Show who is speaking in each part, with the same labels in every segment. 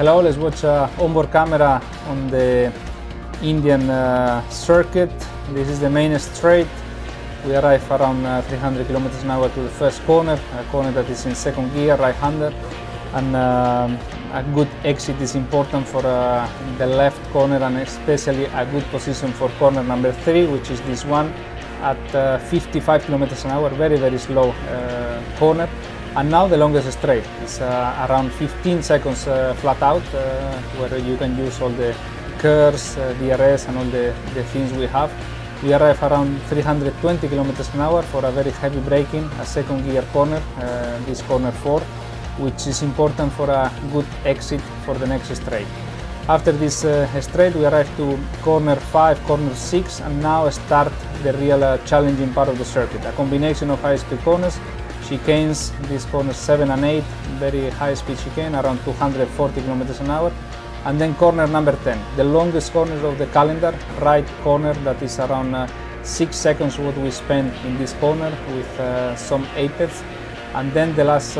Speaker 1: Hello, let's watch onboard camera on the Indian circuit. This is the main straight. We arrive around 300 kilometers an hour to the first corner, a corner that is in second gear, right-hander, and a good exit is important for the left corner, and especially a good position for corner number 3, which is this one at 55 kilometers an hour, very slow corner. And now the longest straight is around 15 seconds flat out, where you can use all the curves, DRS and all the things we have. We arrive around 320 kilometers an hour for a very heavy braking, a second gear corner, this corner 4, which is important for a good exit for the next straight. After this straight we arrive to corner 5, corner 6, and now start the real challenging part of the circuit, a combination of high-speed corners, chicanes, these corners 7 and 8, very high-speed chicane, around 240 kilometers an hour. And then corner number 10, the longest corner of the calendar, right corner, that is around 6 seconds what we spend in this corner with some apex. And then the last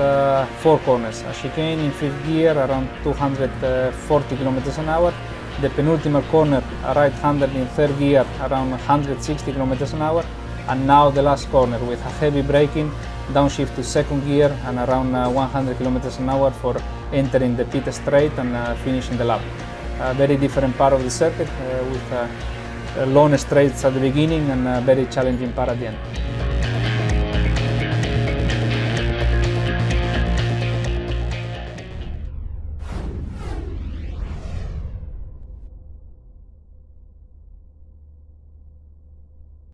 Speaker 1: 4 corners, a chicane in 5th gear, around 240 kilometers an hour. The penultimate corner, a right-hander in 3rd gear, around 160 kilometers an hour. And now the last corner with a heavy braking, downshift to 2nd gear and around 100 kilometers an hour for entering the pit straight and finishing the lap. A very different part of the circuit with long straights at the beginning and a very challenging part at the end.